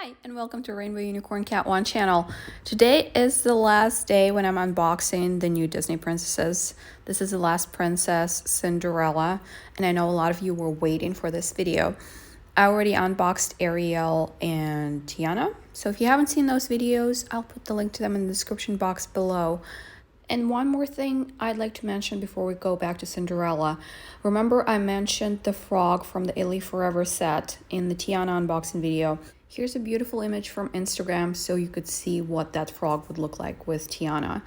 Hi, and welcome to Rainbow Unicorn Cat One channel. Today is the last day when I'm unboxing the new Disney princesses. This is the last princess, Cinderella, and I know a lot of you were waiting for this video. I already unboxed Ariel and Tiana, so if you haven't seen those videos, I'll put the link to them in the description box below. And one more thing I'd like to mention before we go back to Cinderella. Remember I mentioned the frog from the Illy Forever set in the Tiana unboxing video. Here's a beautiful image from Instagram so you could see what that frog would look like with Tiana.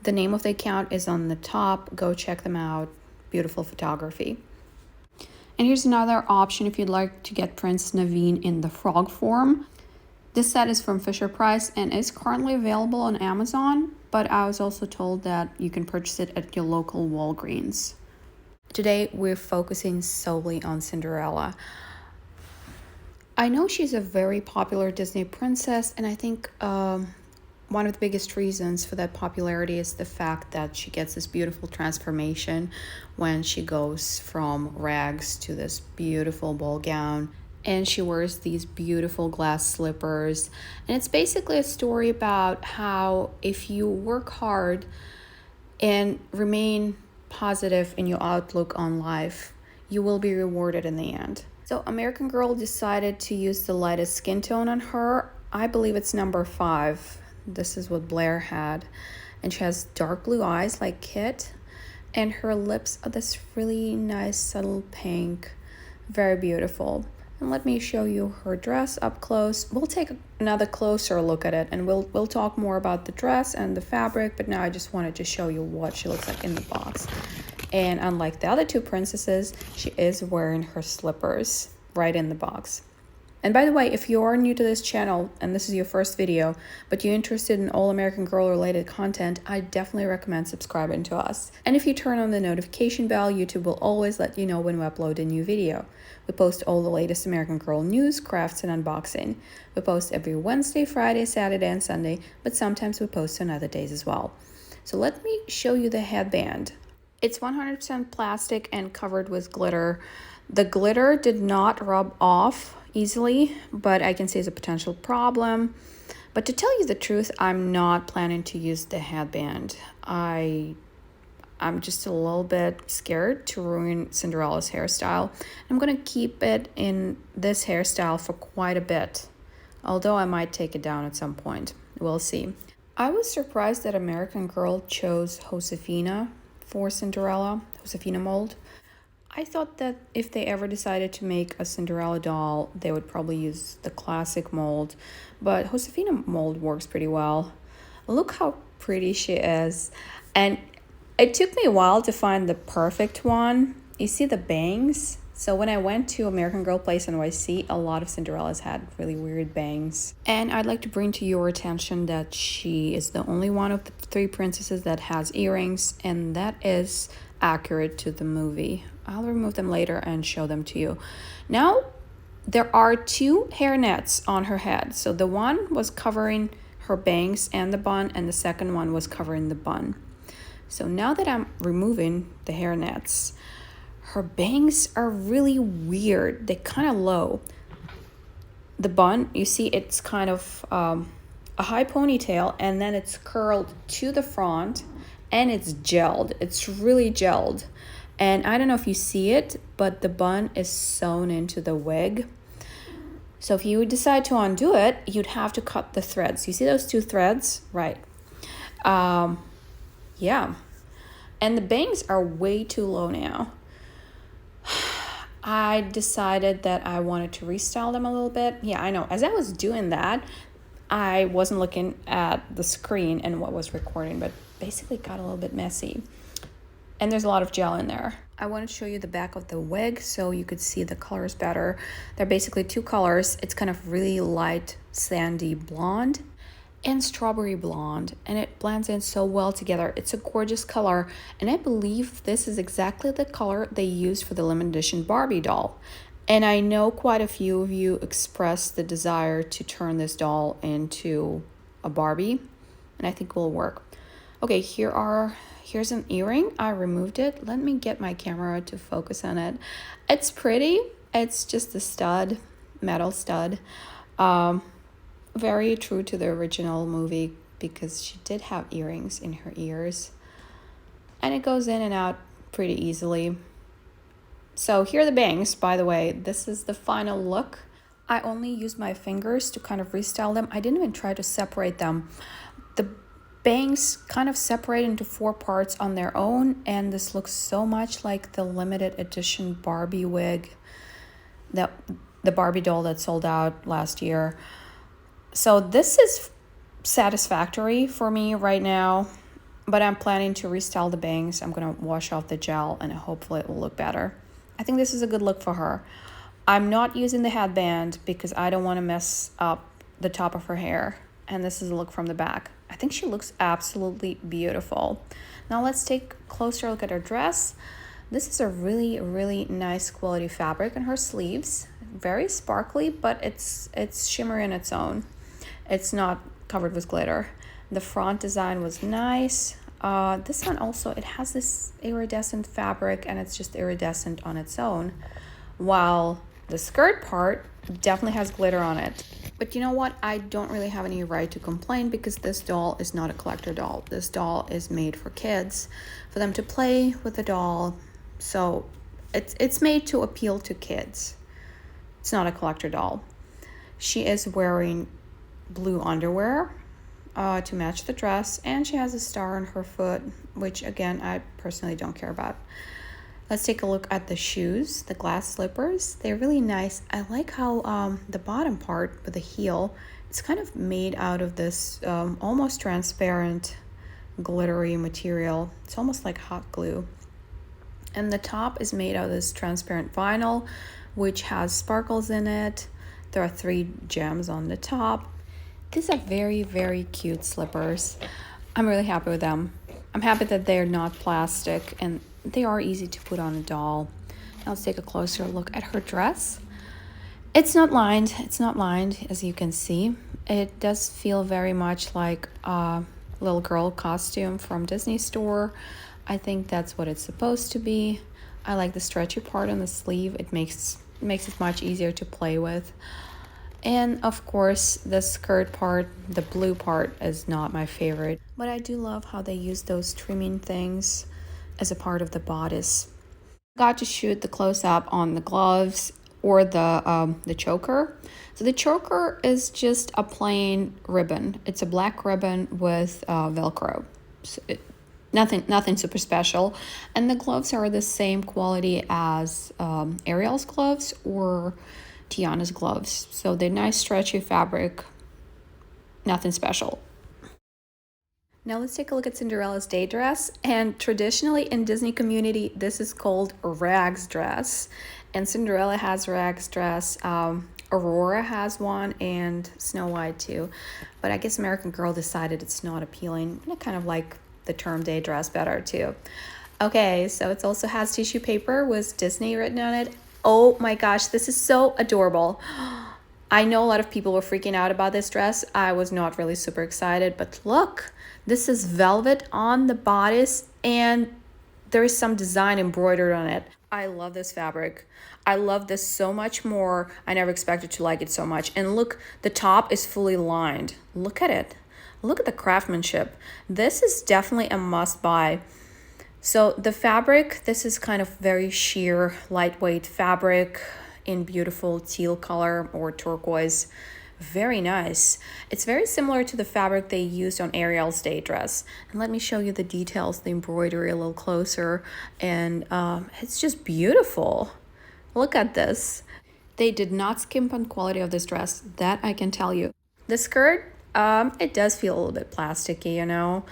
The name of the account is on the top. Go check them out. Beautiful photography. And here's another option if you'd like to get Prince Naveen in the frog form. This set is from Fisher-Price and is currently available on Amazon, but I was also told that you can purchase it at your local Walgreens. Today, we're focusing solely on Cinderella. I know she's a very popular Disney princess, and I think one of the biggest reasons for that popularity is the fact that she gets this beautiful transformation when she goes from rags to this beautiful ball gown. And she wears these beautiful glass slippers. And it's basically a story about how if you work hard and remain positive in your outlook on life, you will be rewarded in the end. So American Girl decided to use the lightest skin tone on her. I believe it's number 5. This is what Blair had. And she has dark blue eyes like Kit. And her lips are this really nice subtle pink. Very beautiful. And let me show you her dress up close. We'll take another closer look at it and we'll talk more about the dress and the fabric, but now I just wanted to show you what she looks like in the box. And unlike the other two princesses, she is wearing her slippers right in the box. And by the way, if you're new to this channel and this is your first video, but you're interested in all American Girl related content, I definitely recommend subscribing to us. And if you turn on the notification bell, YouTube will always let you know when we upload a new video. We post all the latest American Girl news, crafts, and unboxing. We post every Wednesday, Friday, Saturday, and Sunday, but sometimes we post on other days as well. So let me show you the headband. It's 100% plastic and covered with glitter. The glitter did not rub off easily, but I can see it's a potential problem. But to tell you the truth, I'm not planning to use the headband. I'm just a little bit scared to ruin Cinderella's hairstyle. I'm gonna keep it in this hairstyle for quite a bit, although I might take it down at some point. We'll see. I was surprised that American Girl chose Josefina for Cinderella, Josefina mold. I thought that if they ever decided to make a Cinderella doll, they would probably use the classic mold, but Josefina mold works pretty well. Look how pretty she is. And it took me a while to find the perfect one. You see the bangs? So when I went to American Girl Place NYC, a lot of Cinderellas had really weird bangs. And I'd like to bring to your attention that she is the only one of the 3 princesses that has earrings, and that is accurate to the movie. I'll remove them later and show them to you. Now, there are 2 hair nets on her head. So the one was covering her bangs and the bun, and the second one was covering the bun. So now that I'm removing the hair nets, her bangs are really weird. They're kind of low. The bun, you see it's kind of a high ponytail, and then it's curled to the front, and it's gelled. It's really gelled. And I don't know if you see it, but the bun is sewn into the wig. So if you decide to undo it, you'd have to cut the threads. You see those 2 threads? Right. Yeah. And the bangs are way too low now. I decided that I wanted to restyle them a little bit. Yeah, I know. As I was doing that, I wasn't looking at the screen and what was recording, but basically got a little bit messy. And there's a lot of gel in there. I wanted to show you the back of the wig so you could see the colors better. They're basically 2 colors. It's kind of really light sandy blonde and strawberry blonde, and it blends in so well together. It's a gorgeous color, and I believe this is exactly the color they used for the limited edition Barbie doll. And I know quite a few of you expressed the desire to turn this doll into a Barbie, and I think it will work. Okay, here's an earring. I removed it. Let me get my camera to focus on it. It's pretty. It's just a stud, metal stud. Very true to the original movie because she did have earrings in her ears. And it goes in and out pretty easily. So here are the bangs, by the way. This is the final look. I only used my fingers to kind of restyle them. I didn't even try to separate them. The bangs kind of separate into 4 parts on their own, and this looks so much like the limited edition Barbie wig, that the Barbie doll that sold out last year. So this is satisfactory for me right now, but I'm planning to restyle the bangs. I'm gonna wash off the gel and hopefully it will look better. I think this is a good look for her. I'm not using the headband because I don't want to mess up the top of her hair. And this is a look from the back. I think she looks absolutely beautiful. Now let's take a closer look at her dress. This is a really, really nice quality fabric on her sleeves. Very sparkly, but it's shimmery on its own. It's not covered with glitter. The front design was nice. This one also, it has this iridescent fabric and it's just iridescent on its own. While the skirt part definitely has glitter on it. But you know what? I don't really have any right to complain because this doll is not a collector doll. This doll is made for kids, for them to play with the doll. So it's made to appeal to kids. It's not a collector doll. She is wearing blue underwear to match the dress, and she has a star on her foot, which again, I personally don't care about. Let's take a look at the shoes, the glass slippers. They're really nice. I like how the bottom part with the heel, it's kind of made out of this almost transparent glittery material. It's almost like hot glue. And the top is made out of this transparent vinyl, which has sparkles in it. There are 3 gems on the top. These are very, very cute slippers. I'm really happy with them. I'm happy that they're not plastic and they are easy to put on a doll. Now let's take a closer look at her dress. It's not lined. It's not lined, as you can see. It does feel very much like a little girl costume from Disney Store. I think that's what it's supposed to be. I like the stretchy part on the sleeve. It makes it much easier to play with. And of course, the skirt part, the blue part, is not my favorite. But I do love how they use those trimming things as a part of the bodice. Got to shoot the close-up on the gloves or the choker. So the choker is just a plain ribbon. It's a black ribbon with Velcro. So nothing super special. And the gloves are the same quality as Ariel's gloves or Tiana's gloves. So they're nice stretchy fabric, nothing special. Now let's take a look at Cinderella's day dress. And traditionally in Disney community, this is called a rags dress. And Cinderella has rags dress. Aurora has one and Snow White too. But I guess American Girl decided it's not appealing. And I kind of like the term day dress better too. Okay, so it also has tissue paper with Disney written on it. Oh my gosh, this is so adorable. I know a lot of people were freaking out about this dress. I was not really super excited, but look, this is velvet on the bodice and there is some design embroidered on it. I love this fabric. I love this so much more. I never expected to like it so much. And look, the top is fully lined. Look at it. Look at the craftsmanship. This is definitely a must buy. So the fabric, this is kind of very sheer, lightweight fabric in beautiful teal color or turquoise. Very nice. It's very similar to the fabric they used on Ariel's day dress. And let me show you the details, the embroidery a little closer. And it's just beautiful. Look at this. They did not skimp on quality of this dress. That I can tell you. The skirt, it does feel a little bit plasticky, you know.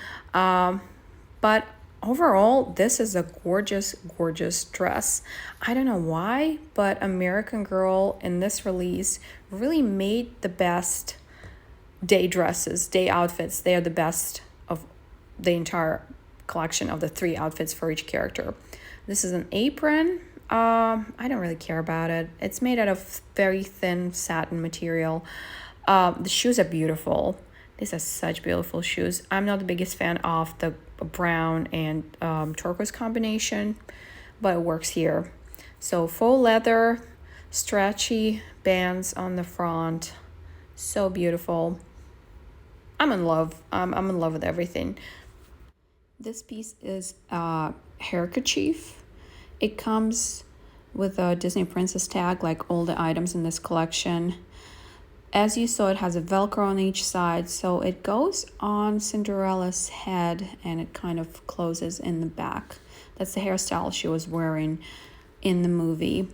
But overall, this is a gorgeous, gorgeous dress. I don't know why, but American Girl in this release really made the best day dresses, day outfits. They are the best of the entire collection of the 3 outfits for each character. This is an apron. I don't really care about it. It's made out of very thin satin material. The shoes are beautiful. These are such beautiful shoes. I'm not the biggest fan of the brown and turquoise combination, but it works here. So faux leather, stretchy bands on the front, So beautiful. I'm in love. I'm in love with everything. This piece is a handkerchief. It comes with a Disney Princess tag, like all the items in this collection. As you saw, it has a Velcro on each side, so it goes on Cinderella's head and it kind of closes in the back. That's the hairstyle she was wearing in the movie.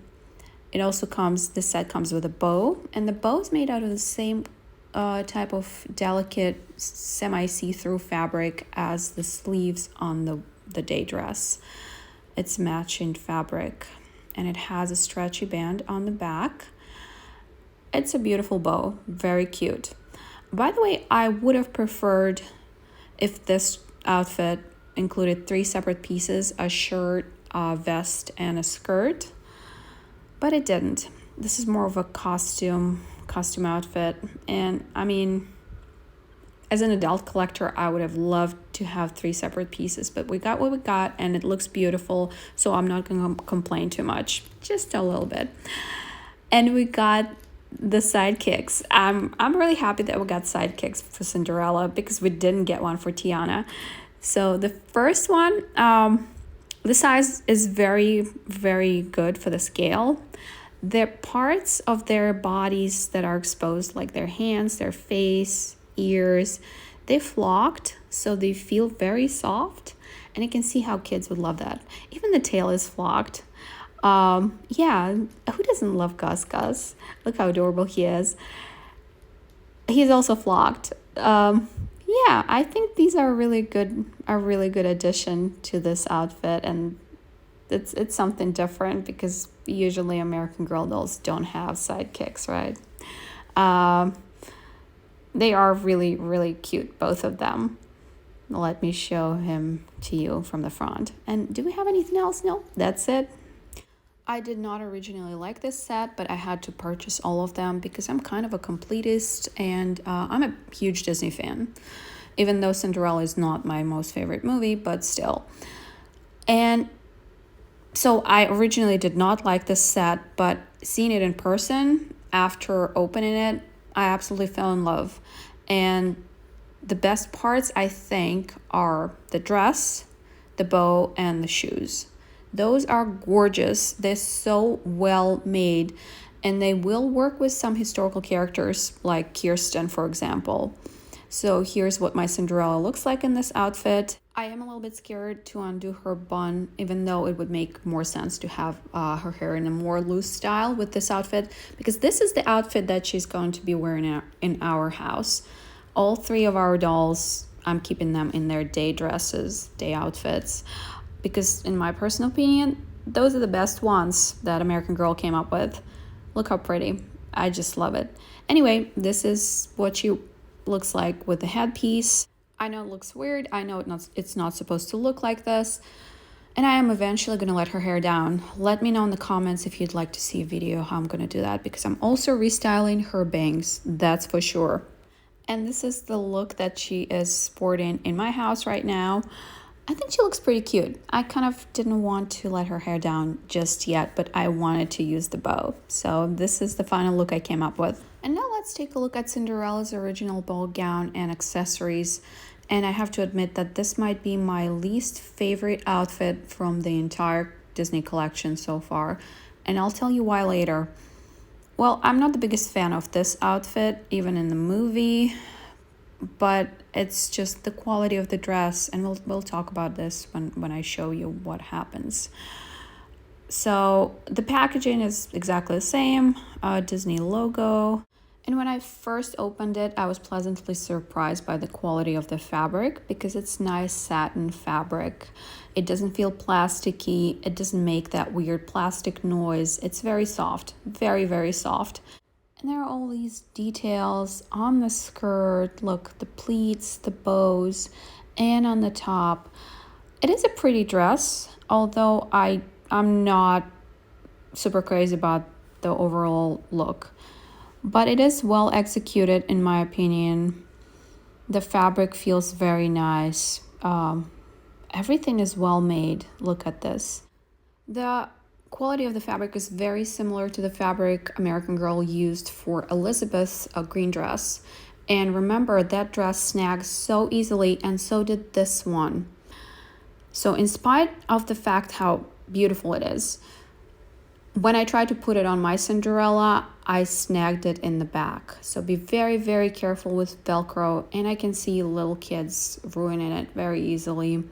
It also comes, this set comes with a bow, and the bow is made out of the same type of delicate semi-see-through fabric as the sleeves on the day dress. It's matching fabric, and it has a stretchy band on the back. It's a beautiful bow, very cute. By the way, I would have preferred if this outfit included 3 separate pieces, a shirt, a vest, and a skirt, but it didn't. This is more of a costume outfit, and I mean, as an adult collector, I would have loved to have 3 separate pieces, but we got what we got, and it looks beautiful, so I'm not going to complain too much, just a little bit. And we got the sidekicks. I'm really happy that we got sidekicks for Cinderella because we didn't get one for Tiana. So the first one, the size is very, very good for the scale. The parts of their bodies that are exposed, like their hands, their face, ears, they flocked, so they feel very soft, and you can see how kids would love that. Even the tail is flocked. Yeah, who doesn't love Gus? Look how adorable he is. He's also flocked. Yeah, I think these are a really good addition to this outfit, and it's something different because usually American Girl dolls don't have sidekicks, right? They are really, really cute, both of them. Let me show him to you from the front. And do we have anything else? No, that's it. I did not originally like this set, but I had to purchase all of them because I'm kind of a completist, and I'm a huge Disney fan, even though Cinderella is not my most favorite movie, but still. And so I originally did not like this set, but seeing it in person after opening it, I absolutely fell in love. And the best parts, I think, are the dress, the bow, and the shoes. Those are gorgeous. They're so well made, and they will work with some historical characters like Kirsten, for example. So here's what my Cinderella looks like in this outfit. I am a little bit scared to undo her bun, even though it would make more sense to have her hair in a more loose style with this outfit, because this is the outfit that she's going to be wearing in our house. All 3 of our dolls, I'm keeping them in their day dresses, day outfits, because in my personal opinion, those are the best ones that American Girl came up with. Look how pretty. I just love it. Anyway, this is what she looks like with the headpiece. I know it looks weird. I know it's not supposed to look like this. And I am eventually going to let her hair down. Let me know in the comments if you'd like to see a video how I'm going to do that, because I'm also restyling her bangs, that's for sure. And this is the look that she is sporting in my house right now. I think she looks pretty cute. I kind of didn't want to let her hair down just yet, but I wanted to use the bow. So this is the final look I came up with. And now let's take a look at Cinderella's original ball gown and accessories. And I have to admit that this might be my least favorite outfit from the entire Disney collection so far. And I'll tell you why later. Well, I'm not the biggest fan of this outfit, even in the movie, but it's just the quality of the dress, and we'll talk about this when I show you what happens. So the packaging is exactly the same, Disney logo. And when I first opened it, I was pleasantly surprised by the quality of the fabric, because it's nice satin fabric. It doesn't feel plasticky. It doesn't make that weird plastic noise. It's very soft, very, very soft. And there are all these details on the skirt. Look, the pleats, the bows, and on the top. It is a pretty dress, although I'm not super crazy about the overall look. But it is well executed, in my opinion. The fabric feels very nice. Everything is well made. Look at this. The quality of the fabric is very similar to the fabric American Girl used for Elizabeth's green dress. And remember, that dress snags so easily, and so did this one. So in spite of the fact how beautiful it is, when I tried to put it on my Cinderella, I snagged it in the back. So be very, very careful with Velcro, and I can see little kids ruining it very easily.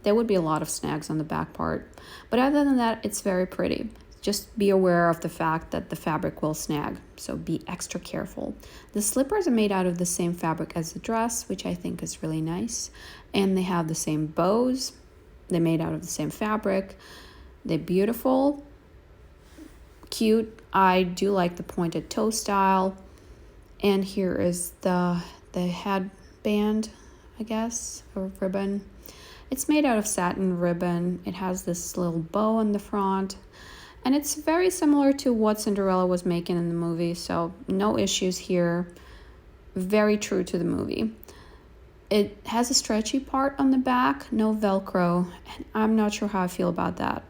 There would be a lot of snags on the back part. But other than that, it's very pretty. Just be aware of the fact that the fabric will snag, so be extra careful. The slippers are made out of the same fabric as the dress, which I think is really nice. And they have the same bows. They're made out of the same fabric. They're beautiful, cute. I do like the pointed toe style. And here is the headband, I guess, or ribbon. It's made out of satin ribbon. It has this little bow on the front. And it's very similar to what Cinderella was making in the movie, so no issues here. Very true to the movie. It has a stretchy part on the back, no Velcro, and I'm not sure how I feel about that.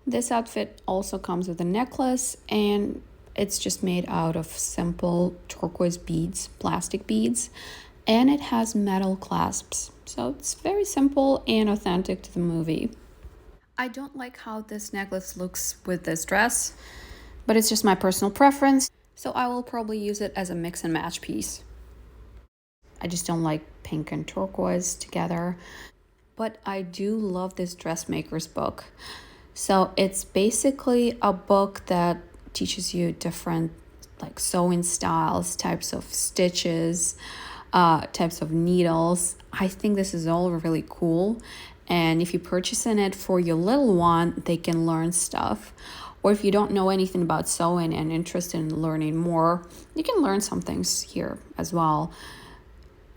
This outfit also comes with a necklace, and it's just made out of simple turquoise beads, plastic beads, and it has metal clasps. So it's very simple and authentic to the movie. I don't like how this necklace looks with this dress, but it's just my personal preference, so I will probably use it as a mix and match piece. I just don't like pink and turquoise together, but I do love this dressmaker's book. So it's basically a book that teaches you different like sewing styles, types of stitches, types of needles. I think this is all really cool. And if you're purchasing it for your little one, they can learn stuff. Or if you don't know anything about sewing and interested in learning more, you can learn some things here as well.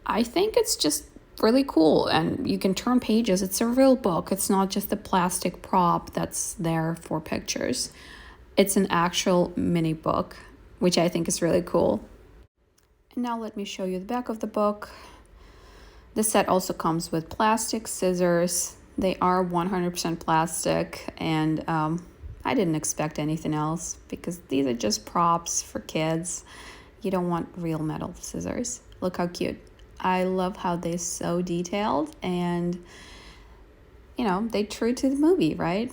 I think it's just really cool, and you can turn pages. It's a real book. It's not just a plastic prop that's there for pictures. It's an actual mini book, which I think is really cool. And now let me show you the back of the book. The set also comes with plastic scissors. They are 100% plastic, and I didn't expect anything else because these are just props for kids. You don't want real metal scissors. Look how cute. I love how they're so detailed, and you know, they true to the movie, right?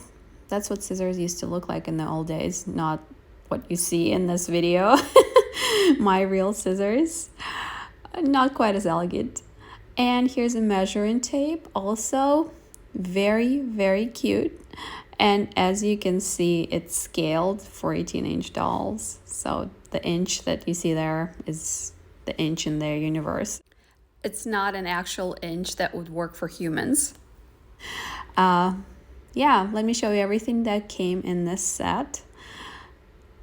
That's what scissors used to look like in the old days, not what you see in this video. My real scissors. Not quite as elegant. And here's a measuring tape, also very, very cute. And as you can see, it's scaled for 18-inch dolls. So the inch that you see there is the inch in their universe. It's not an actual inch that would work for humans. Yeah, let me show you everything that came in this set.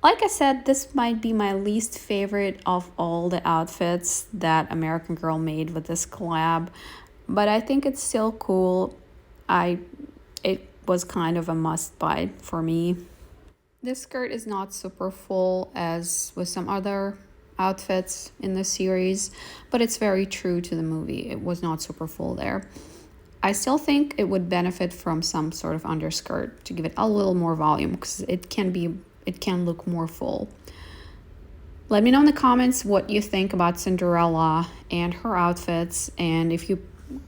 Like I said, this might be my least favorite of all the outfits that American Girl made with this collab, but I think it's still cool. It was kind of a must-buy for me. This skirt is not super full as with some other outfits in the series, but it's very true to the movie. It was not super full there. I still think it would benefit from some sort of underskirt to give it a little more volume, because it can look more full. Let me know in the comments what you think about Cinderella and her outfits, and if you're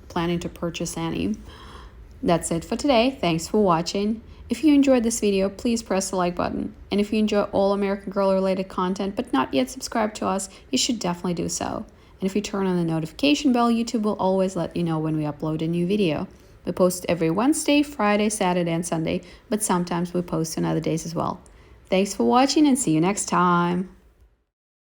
planning to purchase any. That's it for today. Thanks for watching. If you enjoyed this video, please press the like button. And if you enjoy all American Girl related content but not yet subscribed to us, you should definitely do so. And if you turn on the notification bell, YouTube will always let you know when we upload a new video. We post every Wednesday, Friday, Saturday, and Sunday, but sometimes we post on other days as well. Thanks for watching, and see you next time.